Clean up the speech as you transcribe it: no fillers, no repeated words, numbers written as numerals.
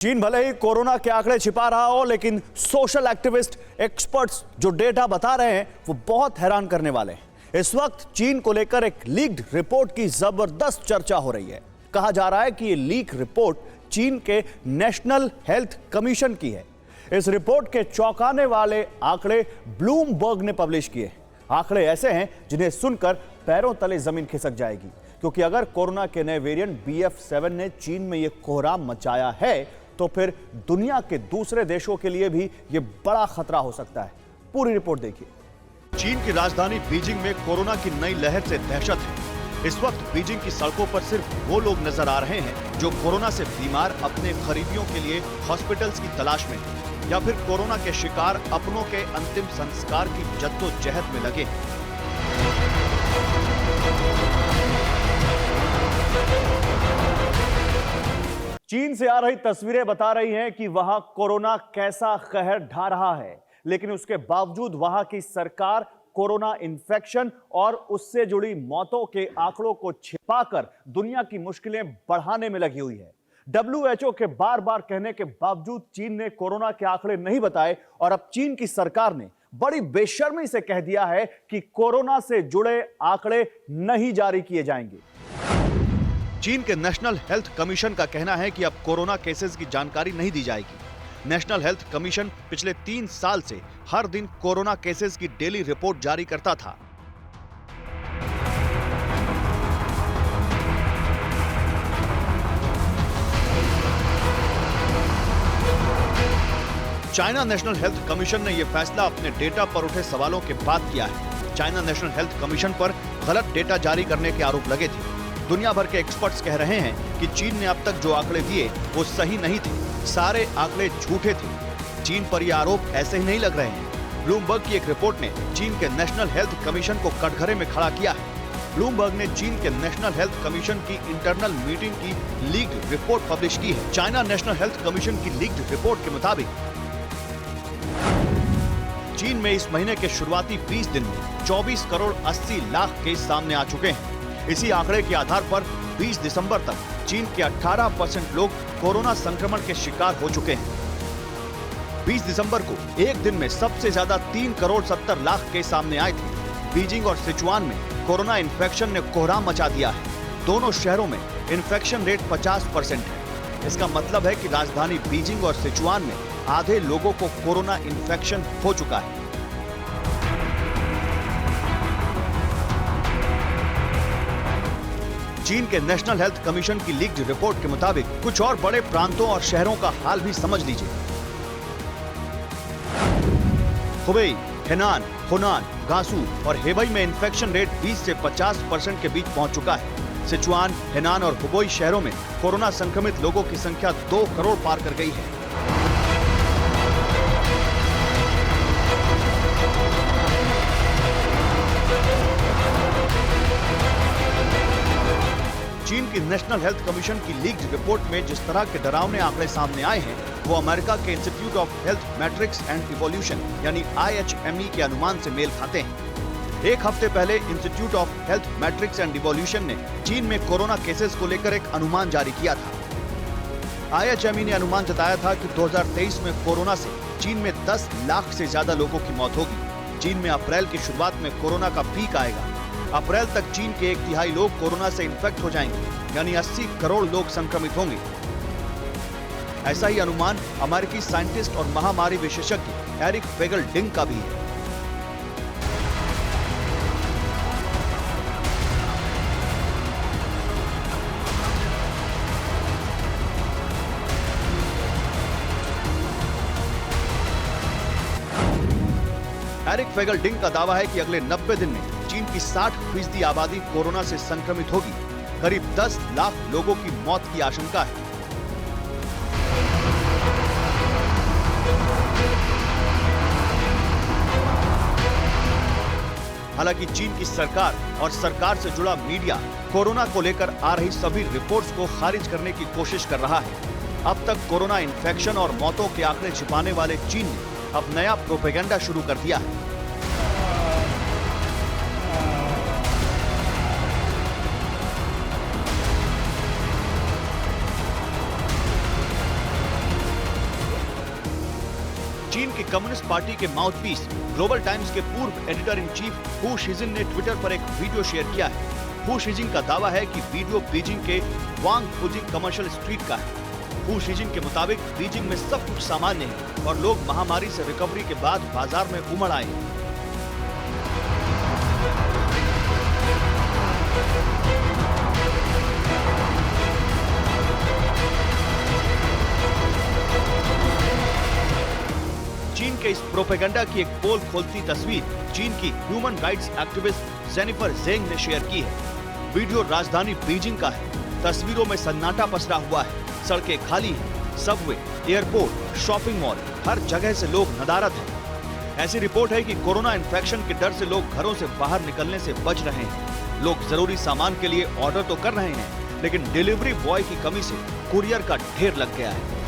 चीन भले ही कोरोना के आंकड़े छिपा रहा हो, लेकिन सोशल एक्टिविस्ट एक्सपर्ट्स जो डेटा बता रहे हैं वो बहुत हैरान करने वाले हैं। इस वक्त चीन को लेकर एक लीक्ड रिपोर्ट की जबरदस्त चर्चा हो रही है। कहा जा रहा है कि ये लीक रिपोर्ट चीन के नेशनल हेल्थ कमीशन की है। इस रिपोर्ट के चौंकाने वाले आंकड़े ब्लूमबर्ग ने पब्लिश किए। आंकड़े ऐसे हैं जिन्हें सुनकर पैरों तले जमीन खिसक जाएगी, क्योंकि अगर कोरोना के नए वेरिएंट BF7 ने चीन में यह कोहराम मचाया है तो फिर दुनिया के दूसरे देशों के लिए भी यह बड़ा खतरा हो सकता है। पूरी रिपोर्ट देखिए। चीन की राजधानी बीजिंग में कोरोना की नई लहर से दहशत है। इस वक्त बीजिंग की सड़कों पर सिर्फ वो लोग नजर आ रहे हैं जो कोरोना से बीमार अपने करीबियों के लिए हॉस्पिटल्स की तलाश में हैं, या फिर कोरोना के शिकार अपनों के अंतिम संस्कार की जद्दोजहद में लगे हैं। चीन से आ रही तस्वीरें बता रही हैं कि वहां कोरोना कैसा कहर ढा रहा है, लेकिन उसके बावजूद वहां की सरकार कोरोना इन्फेक्शन और उससे जुड़ी मौतों के आंकड़ों को छिपाकर दुनिया की मुश्किलें बढ़ाने में लगी हुई है। WHO के बार बार कहने के बावजूद चीन ने कोरोना के आंकड़े नहीं बताए और अब चीन की सरकार ने बड़ी बेशर्मी से कह दिया है कि कोरोना से जुड़े आंकड़े नहीं जारी किए जाएंगे। चीन के नेशनल हेल्थ कमीशन का कहना है कि अब कोरोना केसेस की जानकारी नहीं दी जाएगी। नेशनल हेल्थ कमीशन पिछले 3 साल से हर दिन कोरोना केसेस की डेली रिपोर्ट जारी करता था। चाइना नेशनल हेल्थ कमीशन ने यह फैसला अपने डेटा पर उठे सवालों के बाद किया है। चाइना नेशनल हेल्थ कमीशन पर गलत डेटा जारी करने के आरोप लगे थे। दुनिया भर के एक्सपर्ट्स कह रहे हैं कि चीन ने अब तक जो आंकड़े दिए वो सही नहीं थे, सारे आंकड़े झूठे थे। चीन पर ये आरोप ऐसे ही नहीं लग रहे हैं। ब्लूमबर्ग की एक रिपोर्ट ने चीन के नेशनल हेल्थ कमीशन को कटघरे में खड़ा किया है। ब्लूमबर्ग ने चीन के नेशनल हेल्थ कमीशन की इंटरनल मीटिंग की लीक्ड रिपोर्ट पब्लिश की है। चाइना नेशनल हेल्थ कमीशन की लीक्ड रिपोर्ट के मुताबिक चीन में इस महीने के शुरुआती 20 दिन में 24 करोड़ 80 लाख केस सामने आ चुके हैं। इसी आंकड़े के आधार पर 20 दिसंबर तक चीन के 18% लोग कोरोना संक्रमण के शिकार हो चुके हैं। 20 दिसंबर को एक दिन में सबसे ज्यादा 3 करोड़ 70 लाख केस सामने आए थे। बीजिंग और सिचुआन में कोरोना इन्फेक्शन ने कोहराम मचा दिया है। दोनों शहरों में इन्फेक्शन रेट 50% है। इसका मतलब है कि राजधानी बीजिंग और सिचुआन में आधे लोगों को कोरोना इन्फेक्शन हो चुका है। चीन के नेशनल हेल्थ कमीशन की लीक्ड रिपोर्ट के मुताबिक कुछ और बड़े प्रांतों और शहरों का हाल भी समझ लीजिए। हुबेई, हेनान, हुनान, गांसू और हेबई में इन्फेक्शन रेट 20 से 50% के बीच पहुंच चुका है। सिचुआन, हेनान और हुबेई शहरों में कोरोना संक्रमित लोगों की संख्या 2 करोड़ पार कर गई है। चीन की नेशनल हेल्थ कमीशन की लीक्ड रिपोर्ट में जिस तरह के डरावने आंकड़े सामने आए हैं वो अमेरिका के institute of health matrix and evolution यानी IHME के अनुमान से मेल खाते हैं। एक हफ्ते पहले institute of health matrix and evolution ने चीन में कोरोना केसेस को लेकर एक अनुमान जारी किया था। IHME ने अनुमान जताया था कि 2023 में कोरोना से चीन में 10 लाख से ज्यादा लोगों की मौत होगी। चीन में अप्रैल की शुरुआत में कोरोना का पीक आएगा। अप्रैल तक चीन के 1/3 लोग कोरोना से इन्फेक्ट हो जाएंगे, यानी 80 करोड़ लोग संक्रमित होंगे। ऐसा ही अनुमान अमेरिकी साइंटिस्ट और महामारी विशेषज्ञ एरिक फेगल डिंग का भी है। एरिक फेगल डिंग का दावा है कि अगले 90 दिन में चीन की 60% आबादी कोरोना से संक्रमित होगी। करीब 10 लाख लोगों की मौत की आशंका है। हालांकि चीन की सरकार और सरकार से जुड़ा मीडिया कोरोना को लेकर आ रही सभी रिपोर्ट्स को खारिज करने की कोशिश कर रहा है। अब तक कोरोना इन्फेक्शन और मौतों के आंकड़े छिपाने वाले चीन ने अब नया प्रोपेगेंडा शुरू कर दिया है। चीन की कम्युनिस्ट पार्टी के माउथपीस ग्लोबल टाइम्स के पूर्व एडिटर इन चीफ हू शिजिन ने ट्विटर पर एक वीडियो शेयर किया है। हू शिजिन का दावा है कि वीडियो बीजिंग के वांग फुजिंग कमर्शियल स्ट्रीट का है। हू शिजिन के मुताबिक बीजिंग में सब कुछ सामान्य है और लोग महामारी से रिकवरी के बाद बाजार में उमड़ आए हैं। चीन के इस प्रोपेगेंडा की एक पोल खोलती तस्वीर चीन की ह्यूमन राइट्स एक्टिविस्ट जेनिफर जेंग ने शेयर की है। वीडियो राजधानी बीजिंग का है। तस्वीरों में सन्नाटा पसरा हुआ है। सड़कें खाली हैं। सबवे, एयरपोर्ट, शॉपिंग मॉल, हर जगह से लोग नदारद हैं। ऐसी रिपोर्ट है कि कोरोना इन्फेक्शन के डर से लोग घरों से बाहर निकलने से बच रहे हैं। लोग जरूरी सामान के लिए ऑर्डर तो कर रहे हैं, लेकिन डिलीवरी बॉय की कमी से कुरियर का ढेर लग गया है।